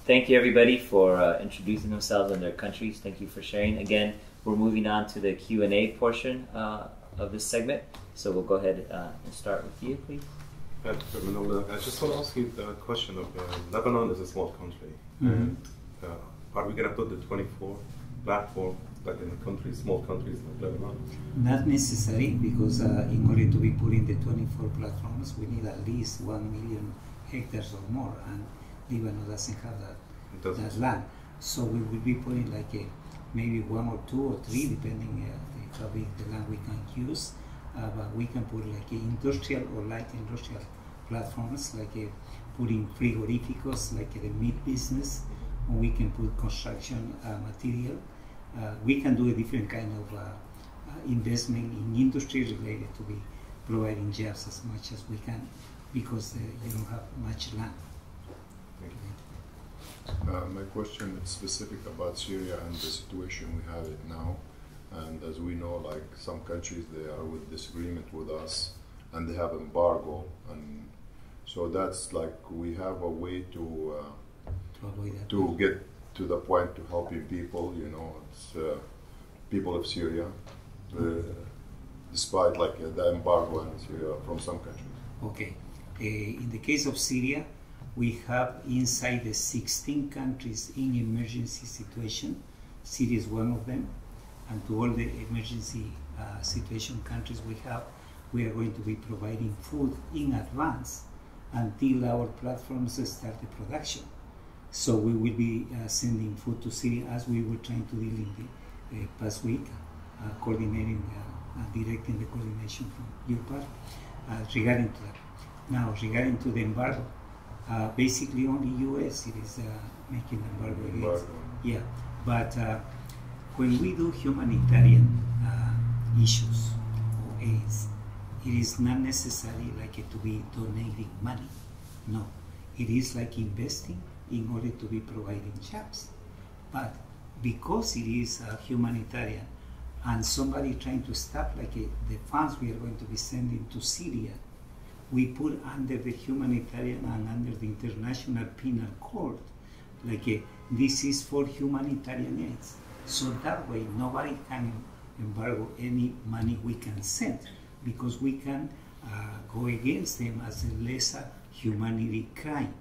thank you everybody for introducing themselves and their countries. Thank you for sharing. Again, we're moving on to the Q&A portion of this segment. So we'll go ahead and start with you, please. I just want to ask you a question of Lebanon is a small country. Mm-hmm. And are we going to put the 24 platform like in countries, small countries like Lebanon? Not necessary, because in order to be putting the 24 platforms, we need at least 1 million hectares or more, and Lebanon doesn't have that land. So we will be putting like maybe 1 or 2 or 3, depending how big the land we can use. But we can put like industrial or light industrial platforms, like putting frigorificos, like the meat business, or we can put construction material. We can do a different kind of investment in industry related to be providing jobs as much as we can, because you don't have much land. My question is specific about Syria and the situation we have it now. And as we know, like some countries, they are with disagreement with us, and they have embargo, and so that's like we have a way to get to the point to helping people. You know, it's people of Syria, despite like the embargo in Syria from some countries. Okay, in the case of Syria, we have inside the 16 countries in emergency situation. Syria is one of them. And to all the emergency situation countries we are going to be providing food in advance until our platforms start the production. So we will be sending food to Syria, as we were trying to deal in the past week, coordinating, directing the coordination from your part regarding to that. Now, regarding to the embargo, basically only US it is making embargo against. Yeah, but when we do humanitarian issues or aids, it is not necessarily like to be donating money. No, it is like investing in order to be providing jobs. But because it is humanitarian and somebody trying to stop like the funds we are going to be sending to Syria, we put under the humanitarian and under the International Penal Court, like this is for humanitarian aids. So that way, nobody can embargo any money we can send, because we can go against them as a lesser humanity crime.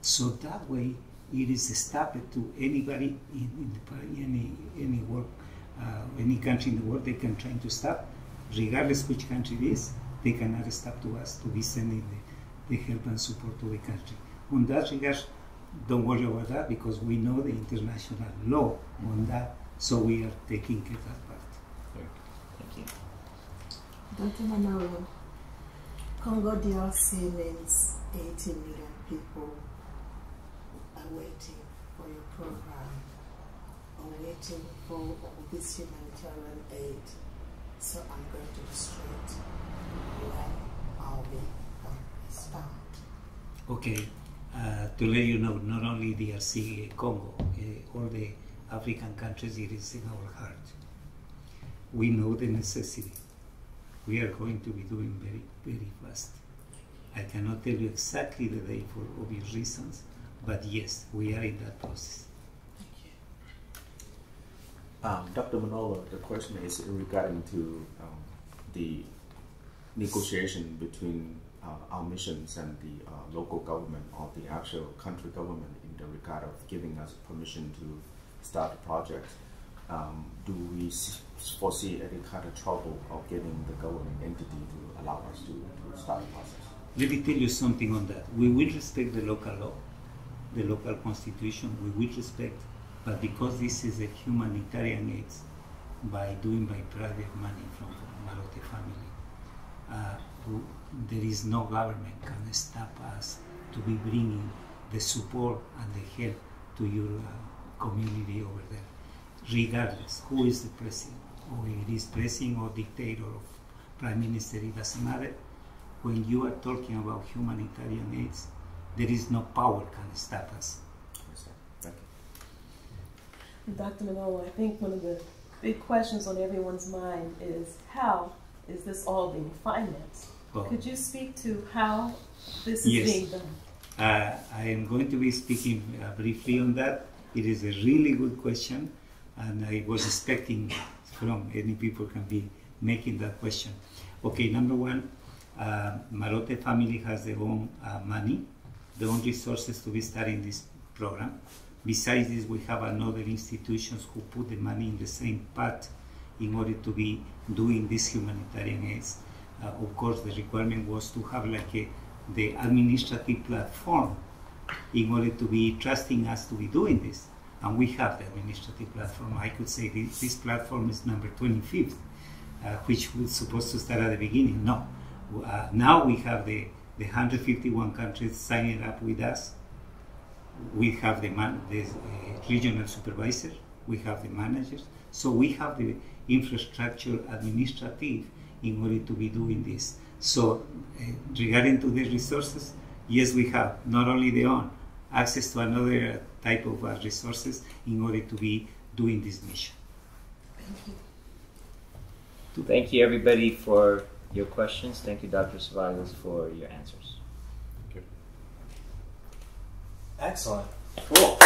So that way, it is stopped to anybody in any work, any country in the world. They can try to stop, regardless which country it is. They cannot stop to us to be sending the help and support to the country. On that regard, don't worry about that, because we know the international law on that. So we are taking care of that part. Thank you. Dr. Manalo, Congo DRC means 80 million people are waiting for your program, or waiting for this humanitarian aid. So I'm going to be straight when I'll be start. Okay, to let you know, not only DRC, Congo, all the African countries, it is in our heart. We know the necessity. We are going to be doing very, very fast. I cannot tell you exactly the day for obvious reasons, but yes, we are in that process. Dr. Manolo, the question is regarding to the negotiation between our missions and the local government, or the actual country government, in the regard of giving us permission to start the project. Do we foresee any kind of trouble of getting the government entity to allow us to start the process? Let me tell you something on that. We will respect the local law, the local constitution, we will respect, but because this is a humanitarian aid by private money from Marote family, there is no government can stop us to be bringing the support and the help to your community over there, regardless who is the president, or it is president or dictator or prime minister, it doesn't matter. When you are talking about humanitarian aids, there is no power can stop us. Thank you. Dr. Manolo, I think one of the big questions on everyone's mind is, how is this all being financed? Well, could you speak to how this is being done? I am going to be speaking briefly on that. It is a really good question, and I was expecting from any people can be making that question. Okay, number one, Marote family has their own money, their own resources to be studying this program. Besides this, we have another institutions who put the money in the same pot in order to be doing this humanitarian aid. Of course, the requirement was to have like the administrative platform in order to be trusting us to be doing this. And we have the administrative platform. I could say this platform is number 25th, which was supposed to start at the beginning. No. Now we have the 151 countries signing up with us. We have the regional supervisor, we have the managers, so we have the infrastructure administrative in order to be doing this. So regarding to the resources, yes, we have not only their own access to another type of resources in order to be doing this mission. Thank you. Thank you, everybody, for your questions. Thank you, Dr. Ceballos, for your answers. Thank you. Excellent. Cool.